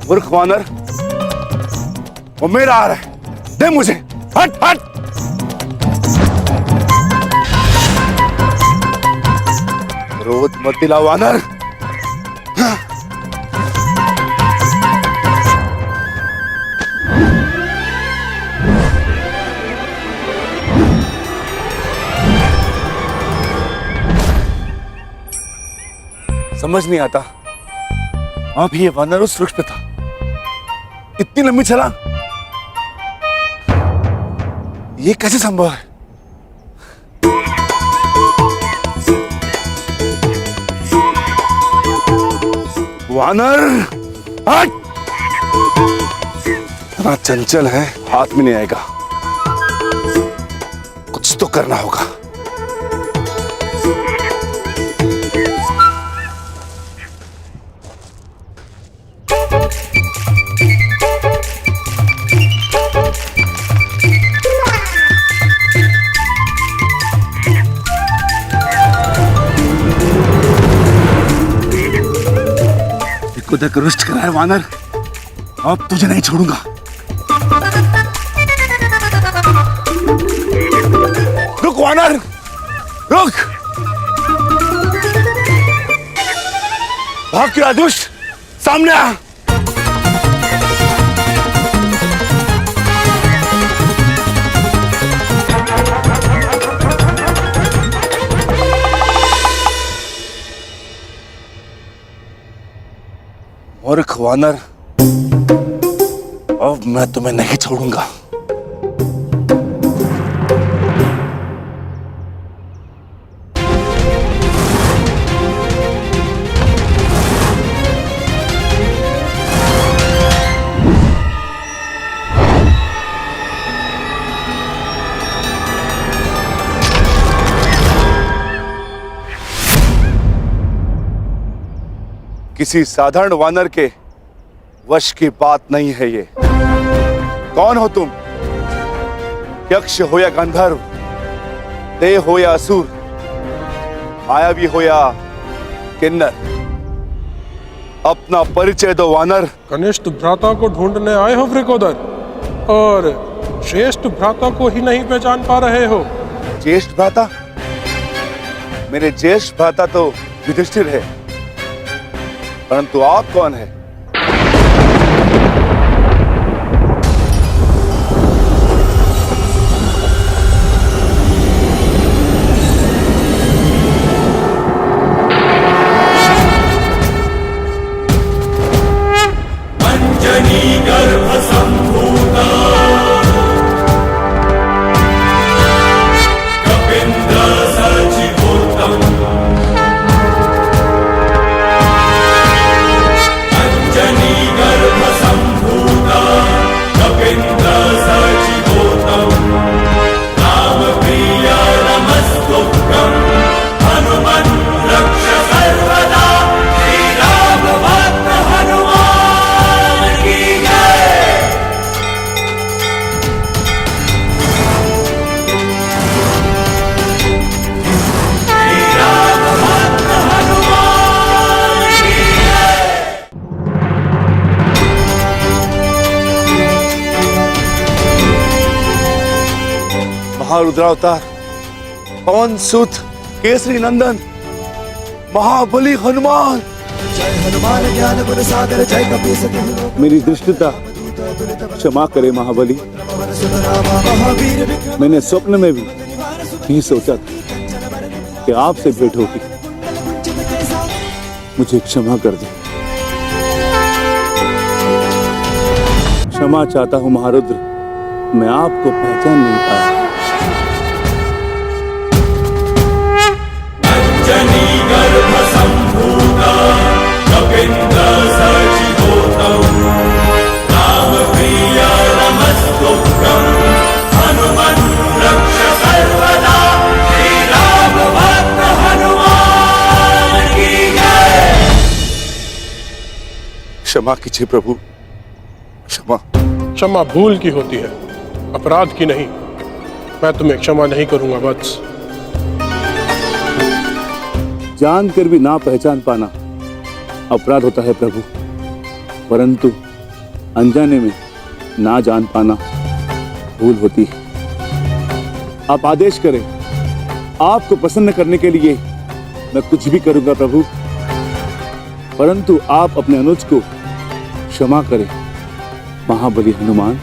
मूर्ख वानर, वो मेरा आ रहा है, दे मुझे। हट हट। क्रोध मत दिला वानर। समझ नहीं आता, अभी ये वानर उस वृक्ष पे था, इतनी लंबी छलांग, ये कैसे संभव है? वानर हट। इतना चंचल है, हाथ में नहीं आएगा, कुछ तो करना होगा। को तक रुष्ट करा है वानर, अब तुझे नहीं छोड़ूंगा। रुक वानर, रुक। भाग क्यों दुष्ट, सामने आ। मूर्ख वानर, अब मैं तुम्हें नहीं छोड़ूंगा। किसी साधारण वानर के वश की बात नहीं है ये। कौन हो तुम? यक्ष हो या गंधर्व, देव हो या असुर, मायावी हो या किन्नर, अपना परिचय दो वानर। कनिष्ठ भ्राता को ढूंढने आए हो वृकोदर, और श्रेष्ठ भ्राता को ही नहीं पहचान पा रहे हो। ज्येष्ठ भ्राता? मेरे ज्येष्ठ भ्राता तो युधिष्ठिर है, परंतु आप कौन है? अंजनी गर्भ संभूता कपिंद्र सचिवोत्तम, अंजनी गर्भ संभूता कपिंद्र सचिवोत्तम, राम प्रिय नमस्तुभ्यं, हनुमन् रक्ष सर्वदा, श्री राम भक्त हनुमान की जय। श्री राम भक्त हनुमान की जय। महारुद्रावतार, पवन सुत, केसरी नंदन, महाबली हनुमान। जय हनुमान ज्ञान गुण सागर, जय कपीस तिहु लोक मेरी दृष्टता क्षमा करे महाबली। महावीर विक्रम मैंने स्वप्न में भी नहीं सोचा था कि आपसे भेंट होगी। मुझे क्षमा कर दे। क्षमा चाहता हूँ महारुद्र, मैं आपको पहचान नहीं पाया। अंजनी गर्भ संभूता कपिंद्र सचिवोत्तम, राम प्रिय नमस्तुभ्यं, हनुमन् रक्ष सर्वदा, श्री राम भक्त हनुमान की जय। क्षमा कीजिए प्रभु, क्षमा। क्षमा भूल की होती है, अपराध की नहीं। मैं तुम्हें क्षमा नहीं करूंगा वत्स। जानकर भी ना पहचान पाना अपराध होता है प्रभु, परंतु अनजाने में ना जान पाना भूल होती है। आप आदेश करें, आपको प्रसन्न करने के लिए मैं कुछ भी करूंगा प्रभु, परंतु आप अपने अनुज को क्षमा करें महाबली हनुमान।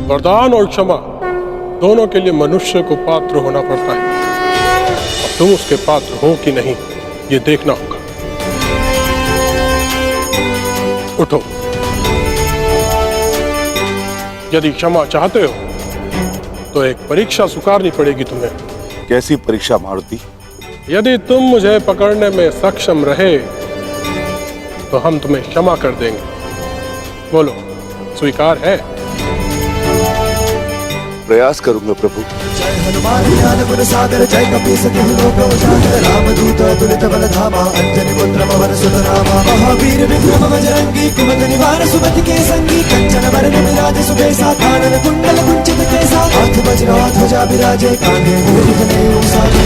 वरदान और क्षमा दोनों के लिए मनुष्य को पात्र होना पड़ता है। अब तुम उसके पात्र हो कि नहीं, ये देखना होगा। उठो। यदि क्षमा चाहते हो तो एक परीक्षा स्वीकारनी पड़ेगी तुम्हें। कैसी परीक्षा मारुति? यदि तुम मुझे पकड़ने में सक्षम रहे तो हम तुम्हें क्षमा कर देंगे। बोलो, स्वीकार है? प्रयास करूंगा प्रभु। जय हनुमान ज्ञान गुण सागर जय कपीस तिहु लोक उजागर रामदूत अतुलित बल धामा अंजनी पुत्र पवन सुत नामा महावीर विक्रम बजरंगी कुमति निवार सुमति के संगी कंचन वरण विराज सुबेसा कानन कुंडल कुंचित केसा हाथ वज्र ध्वजा विराजे कांधे मूरि जनेऊ साजे।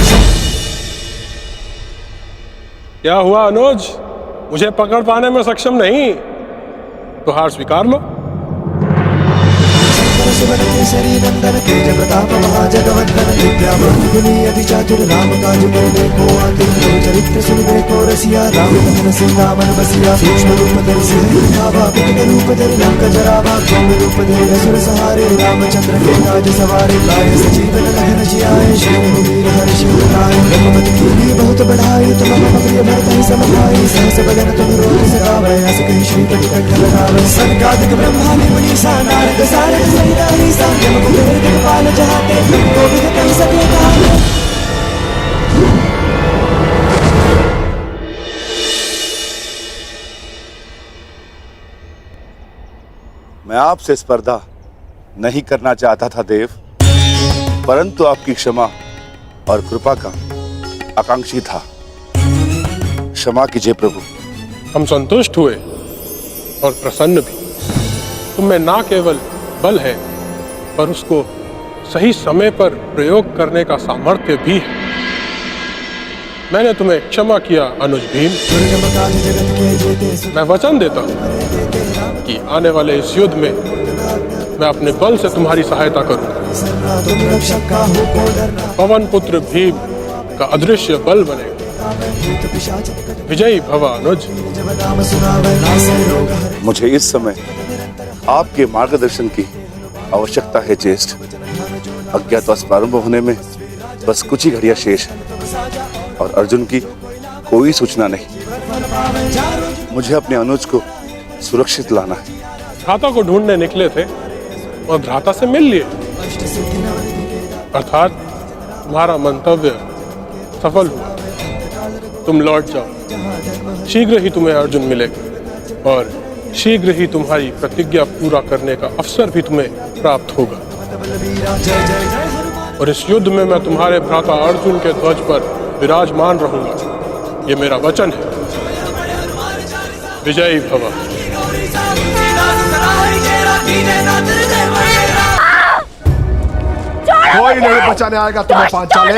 क्या हुआ अनुज, मुझे पकड़ पाने में सक्षम नहीं? तो हार स्वीकार लो। सुमन केसरी नंदन तेज प्रताप महाजगवंदन विद्यावान गुणी अति चातुर राम काज करने को आतुर चरित्र सुनने को रसिया राम भजन सीता मन बसिया सूक्ष्म रूप धरि सिंह दिखावा विकट रूप धरि लंक जरावा भव्य रूप धरि असुर सहारे रामचंद्र के काज सवारे लाए सजीवन लहन जियाए श्री रघुवीर हर्षि उठाए रघुपति कीर्ति बहुत बढ़ाई तुम मम प्रिय भरत ही सम भाई सहस बदन तुम रोज सगावे अस कहि श्रीपति कंठ लगावे सनकादिक ब्रह्मादि मुनीसा नारद सारद सहित पाल जहाते तुमको भी कह सके कहानी। मैं आपसे स्पर्धा नहीं करना चाहता था देव, परंतु आपकी क्षमा और कृपा का आकांक्षी था। क्षमा कीजिए प्रभु। हम संतुष्ट हुए और प्रसन्न भी। तुम्हें ना केवल बल है पर उसको सही समय पर प्रयोग करने का सामर्थ्य भी है। मैंने तुम्हें क्षमा किया अनुज भीम। मैं वचन देता हूँ कि आने वाले इस युद्ध में मैं अपने बल से तुम्हारी सहायता करूंगा। पवन पुत्र भीम का अदृश्य बल बनेगा। विजयी भव अनुज। मुझे इस समय आपके मार्गदर्शन की आवश्यकता है ज्येष्ठ। अज्ञातवास प्रारंभ होने में बस कुछ ही घड़ियां शेष है और अर्जुन की कोई सूचना नहीं। मुझे अपने अनुज को सुरक्षित लाना है। भ्राता को ढूंढने निकले थे और भ्राता से मिल लिए, अर्थात तुम्हारा मंतव्य सफल हुआ। तुम लौट जाओ। शीघ्र ही तुम्हें अर्जुन मिलेगा और शीघ्र ही तुम्हारी प्रतिज्ञा पूरा करने का अवसर भी तुम्हें प्राप्त होगा। और इस युद्ध में मैं तुम्हारे भ्राता अर्जुन के ध्वज पर विराजमान रहूंगा। ये मेरा वचन है। विजयी भव। कोई नहीं बचाने आएगा तुम्हें पांचाली।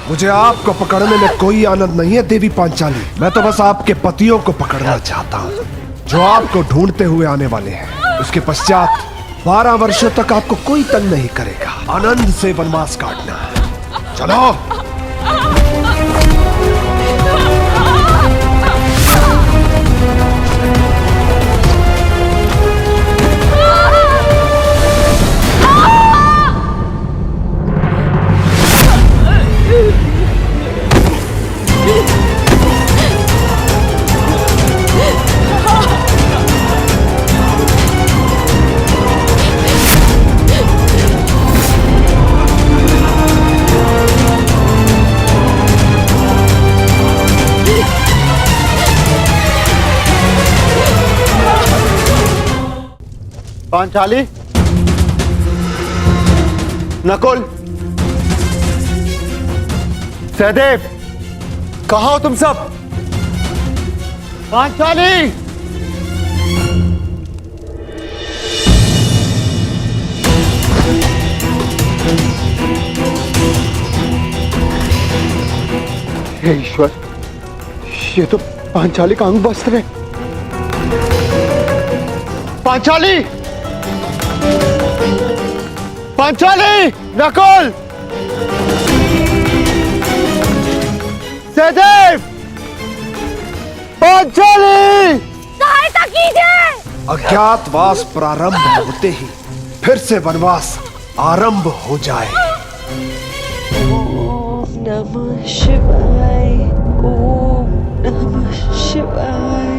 मुझे आपको पकड़ने में कोई आनंद नहीं है देवी पांचाली। मैं तो बस आपके पतियों को पकड़ना चाहता हूँ जो आपको ढूंढते हुए आने वाले हैं। उसके पश्चात 12 वर्षों तक आपको कोई तंग नहीं करेगा। आनंद से वनवास काटना। चलो। पांचाली, नकुल, सहदेव, कहाँ हो तुम सब? पांचाली! हे ईश्वर, ये तो पांचाली का अंग वस्त्र है। पांचाली, पांचाली, नकुल, सहदेव, पांचाली, सहायता कीजिए। अज्ञातवास प्रारंभ होते ही फिर से वनवास आरंभ हो जाए। ओम नमः शिवाय, ओम नमः शिवाय।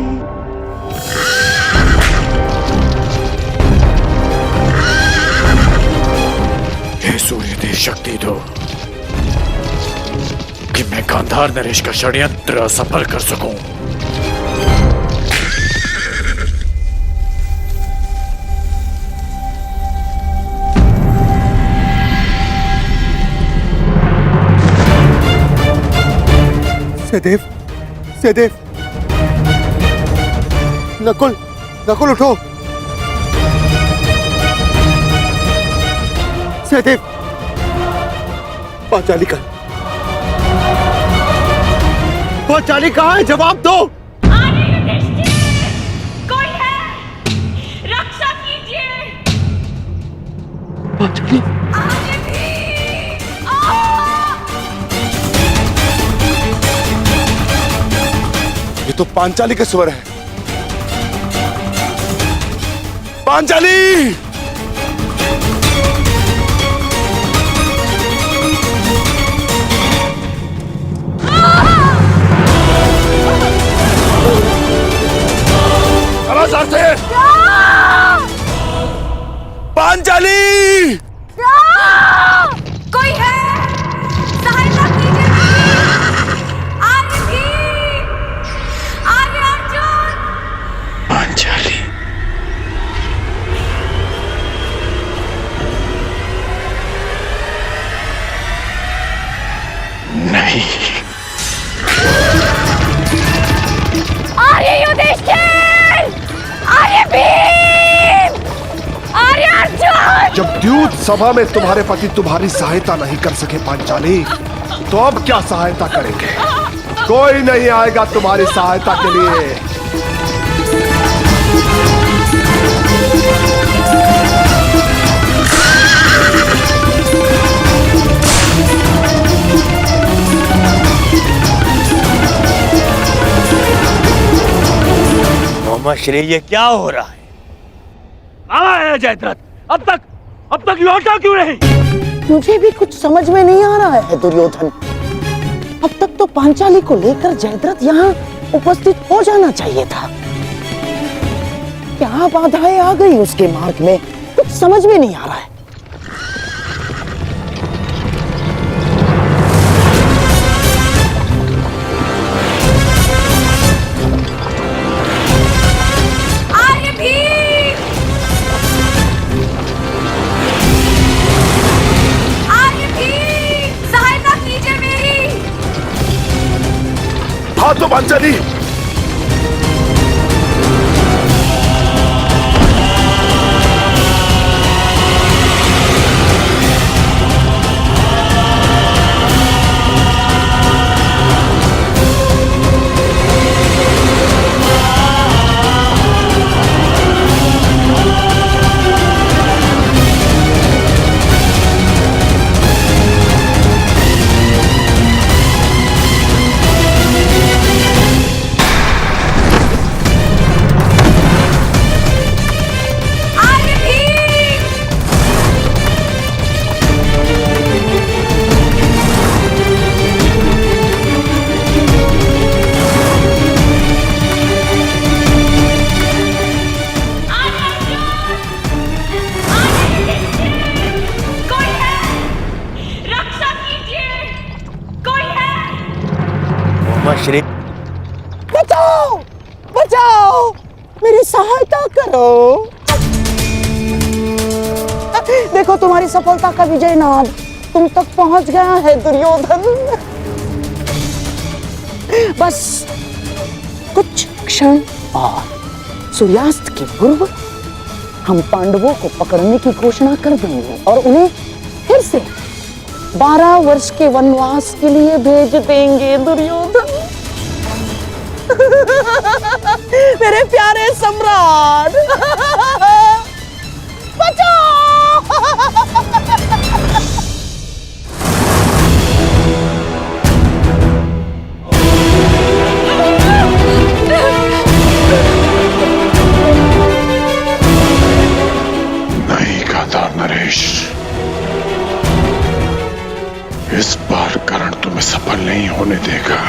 हे सूर्यदेव, शक्ति दो कि मैं गांधार नरेश का षड्यंत्र सफल कर सकूं। सहदेव, सहदेव, नकुल, नकुल उठो। सहदेव, पांचाली का, पांचाली कहाँ है? जवाब दो। आगे युधिष्ठिर, कोई है? रक्षा कीजिए। पांचाली, आगे भी। ये तो पांचाली के स्वर है। पांचाली! पांचाली! कोई है? सहायता कीजिए मेरी। आगे भी। आगे अर्जुन। पांचाली, नहीं। आर्य युधिष्ठिर, आर्य भीम, आर्य अर्जुन। जब द्यूत सभा में तुम्हारे पति तुम्हारी सहायता नहीं कर सके पांचाली, तो अब क्या सहायता करेंगे? कोई नहीं आएगा तुम्हारी सहायता के लिए। मोहम्मद श्री, ये क्या हो रहा है? कहाँ है जयद्रथ? अब तक लौटा क्यों नहीं? मुझे भी कुछ समझ में नहीं आ रहा है दुर्योधन। अब तक तो पांचाली को लेकर जयद्रथ यहाँ उपस्थित हो जाना चाहिए था। क्या बाधाएं आ गई उसके मार्ग में, कुछ समझ में नहीं आ रहा है। हाथ तो पांचाली! श्री, बचाओ, बचाओ, मेरी सहायता करो। देखो तुम्हारी सफलता का विजय नाद तुम तक पहुंच गया है दुर्योधन। बस कुछ क्षण और सूर्यास्त के पूर्व हम पांडवों को पकड़ने की घोषणा कर देंगे और उन्हें फिर से 12 वर्ष के वनवास के लिए भेज देंगे दुर्योधन। मेरे प्यारे सम्राट बचाओ। नहीं गांधार नरेश, इस बार कर्ण तुम्हें सफल नहीं होने देगा।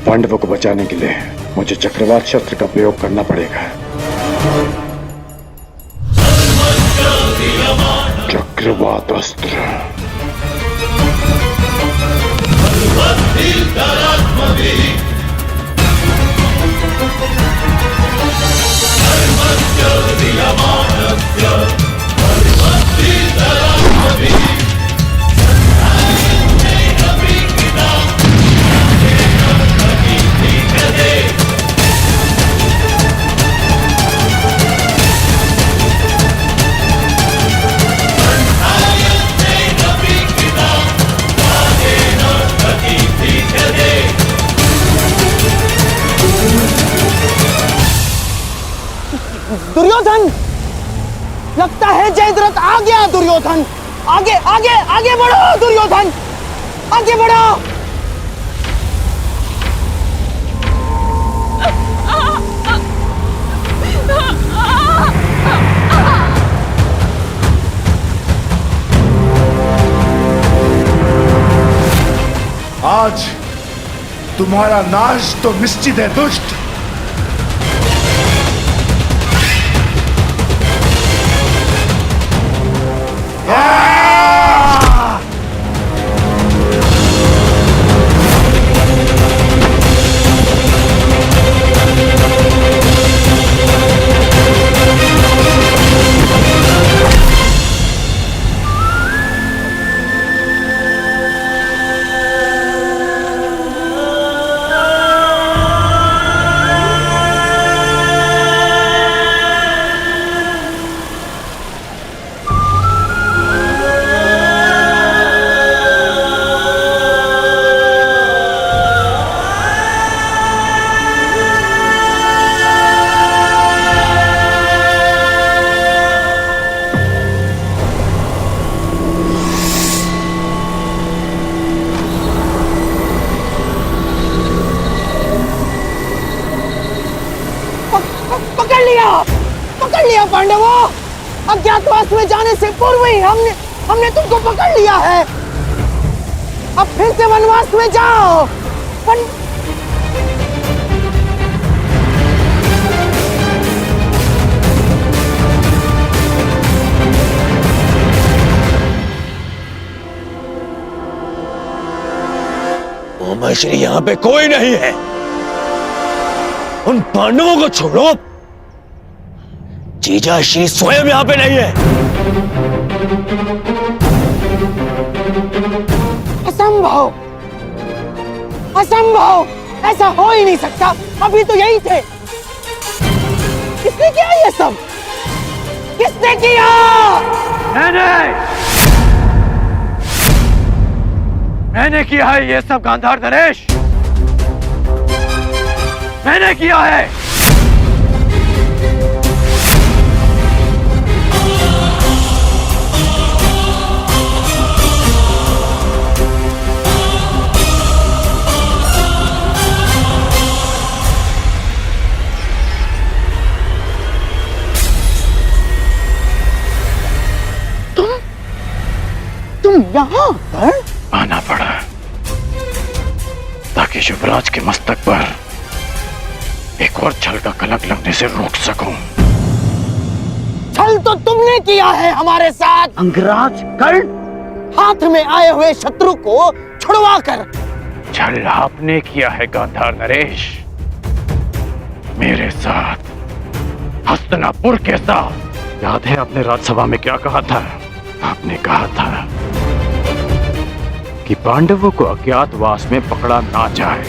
पांडवों को बचाने के लिए मुझे चक्रवात शस्त्र का प्रयोग करना पड़ेगा। चक्रवात अस्त्र। दुर्योधन, लगता है जयद्रथ आ गया। दुर्योधन, आगे आगे आगे बढ़ो। दुर्योधन, आगे बढ़ो। आज तुम्हारा नाश तो निश्चित है दुष्ट। पकड़ लिया पांडवों। अज्ञातवास में जाने से पूर्व ही हमने तुमको पकड़ लिया है। अब फिर से वनवास में जाओ। मामा श्री यहाँ पे कोई नहीं है। उन पांडवों को छोड़ो। जीजा श्री स्वयं यहाँ पे नहीं है। असंभव, असंभव, ऐसा हो ही नहीं सकता। अभी तो यही थे। किसने किया ये सब? किसने किया? मैंने किया है ये सब गांधार नरेश। मैंने किया है। यहाँ कर्ण? आना पड़ा ताकि युवराज के मस्तक पर एक और छल का कलंक लगने से रोक सकूं। छल तो तुमने किया है हमारे साथ अंगराज कर्ण, हाथ में आए हुए शत्रु को छुड़वा कर। छल आपने किया है गांधार नरेश, मेरे साथ, हस्तिनापुर के साथ। याद है आपने राज्यसभा में क्या कहा था? आपने कहा था कि पांडवों को अज्ञातवास में पकड़ा ना जाए,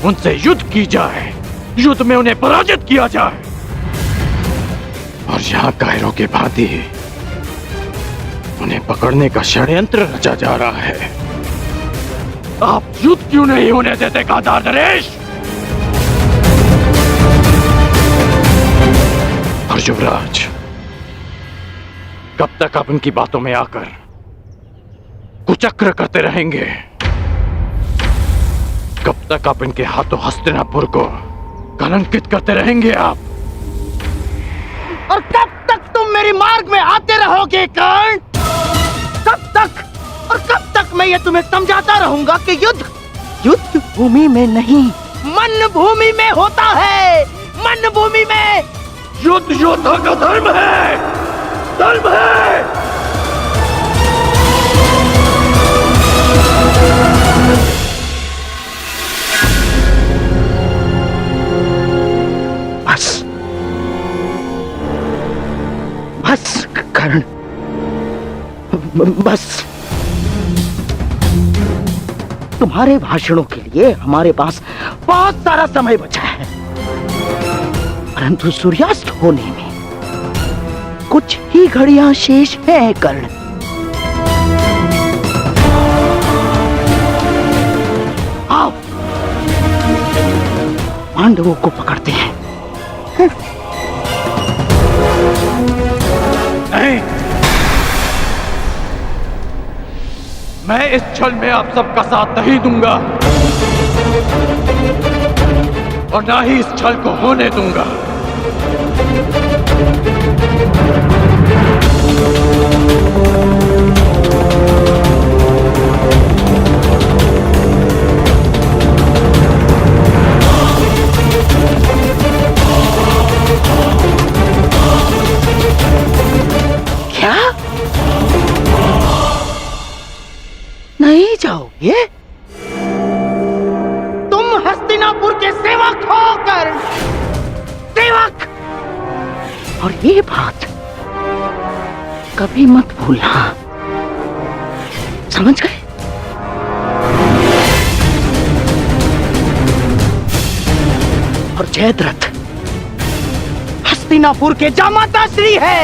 उनसे युद्ध की जाए, युद्ध में उन्हें पराजित किया जाए। और यहां कायरों के भांति उन्हें पकड़ने का षड्यंत्र रचा जा रहा है। आप युद्ध क्यों नहीं होने देते गांधार नरेश? और युवराज, कब तक आप उनकी बातों में आकर कुचक्र करते रहेंगे? कब तक आप इनके हाथों हस्तिनापुर को कलंकित करते रहेंगे आप? और कब तक तुम मेरे मार्ग में आते रहोगे कर्ण? कब तक और कब तक मैं ये तुम्हें समझाता रहूंगा कि युद्ध युद्ध भूमि में नहीं, मन भूमि में होता है। मन भूमि में युद्ध योद्धा का धर्म है, धर्म है। बस बस कर्ण, बस। तुम्हारे भाषणों के लिए हमारे पास बहुत सारा समय बचा है, परंतु सूर्यास्त होने में कुछ ही घड़ियां शेष हैं कर्ण। आओ पांडवों को पकड़ते हैं। नहीं, मैं इस छल में आप सबका साथ नहीं दूंगा और ना ही इस छल को होने दूंगा। क्या नहीं जाओगे? तुम हस्तिनापुर के सेवक हो कर्ण, सेवक। और ये बात कभी मत भूलना, समझ गए? और जयद्रथ हस्तिनापुर के जामाता श्री है।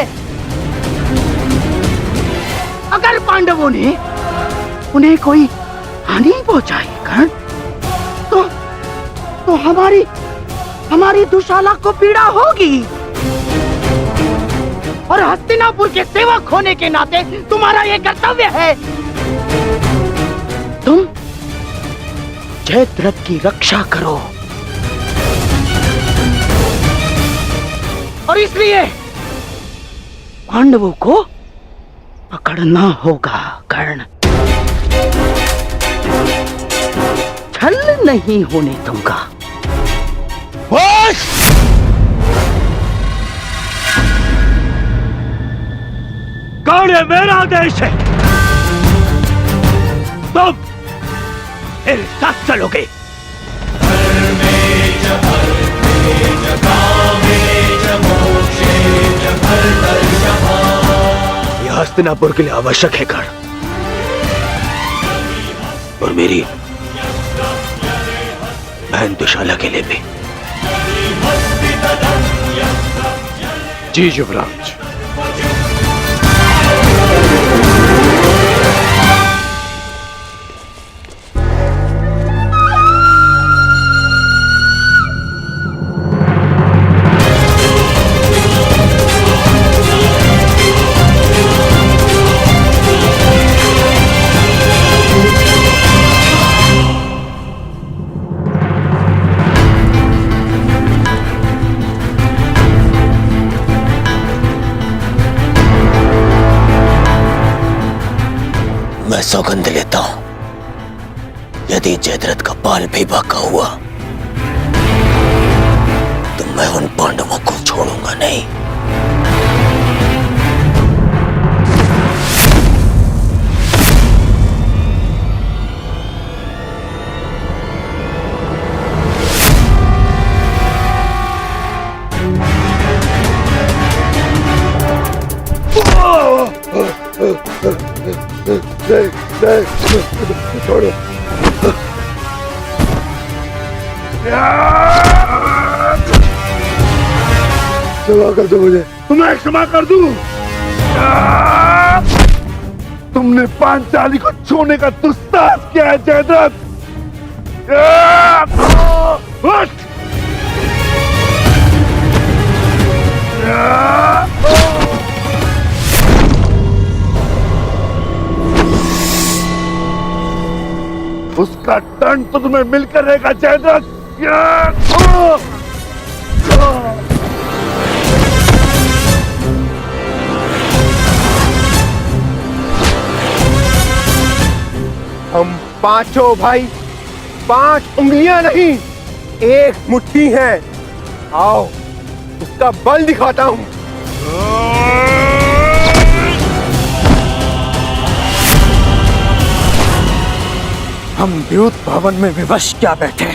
अगर पांडवों ने उन्हें कोई हानि पहुंचाई कर्ण, तो हमारी दुशाला को पीड़ा होगी। और हस्तिनापुर के सेवक होने के नाते तुम्हारा यह कर्तव्य है, तुम जयद्रथ की रक्षा करो। और इसलिए पांडवों को पकड़ना होगा कर्ण, छल नहीं होने दूंगा। बस कर्ण मेरा देश है, तुम मेरे साथ चलोगे। यह हस्तिनापुर के लिए आवश्यक है कर्ण, और मेरी बहन दुशाला के लिए भी। जी युवराज। मैं सौगंध लेता हूं, यदि जयद्रथ का बाल भी बाका हुआ तो मैं उन पांडवों को छोड़ूंगा नहीं। छोड़ो। क्षमा कर दो मुझे, तुम्हें क्षमा कर दूं। तुमने पांचाली को छूने का दुस्साहस किया है जयद्रथ। उसका दंड तो तुम्हें मिलकर रहेगा जयद्रथ। हम पांचों भाई 5 उंगलियां नहीं, एक मुट्ठी हैं। आओ उसका बल दिखाता हूं। हम द्यूत भवन में विवश क्या बैठे,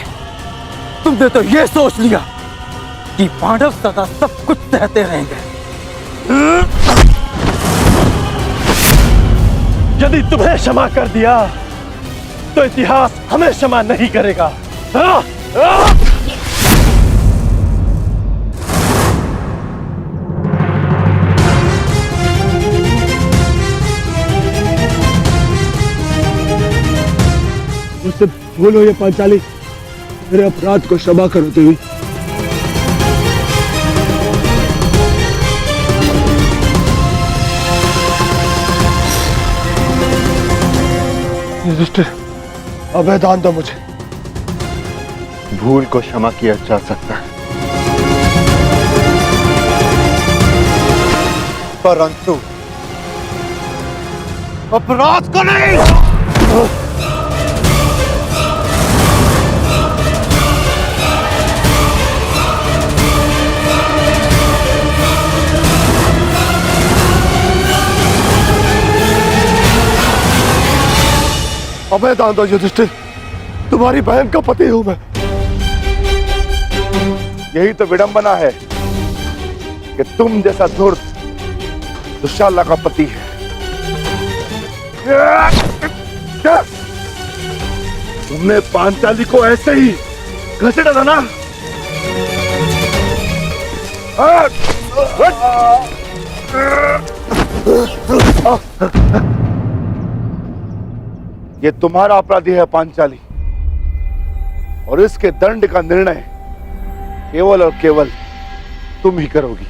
तुमने तो ये सोच लिया कि पांडव सदा सब कुछ सहते रहेंगे। यदि तुम्हें क्षमा कर दिया तो इतिहास हमें क्षमा नहीं करेगा। मुझसे भूल हुई है पांचाली, मेरे अपराध को क्षमा करो देवी। युधिष्ठिर, अभय दान दो मुझे। भूल को क्षमा किया जा सकता है, परंतु अपराध को नहीं। अभय दान दो युधिष्ठिर, तुम्हारी बहन का पति हूं मैं। यही तो विडंबना है कि तुम जैसा धूर्त दुशाला का पति है। क्या तुमने पांचाली को ऐसे ही घसीटा था ना? ये तुम्हारा अपराधी है पांचाली, और इसके दंड का निर्णय केवल और केवल तुम ही करोगी।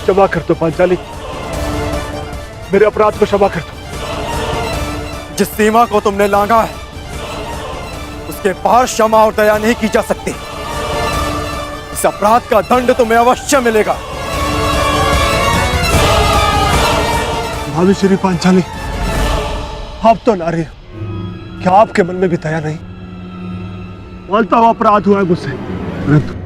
क्षमा कर दो पांचाली, मेरे अपराध को क्षमा कर दो। जिस सीमा को तुमने लांघा है उसके पार क्षमा और दया नहीं की जा सकती। इस अपराध का दंड तुम्हें अवश्य मिलेगा। भाभी श्री पांचाली, आप तो नारी हो, क्या आपके मन में भी दया नहीं? मानता हुआ अपराध हुआ है मुझसे, परंतु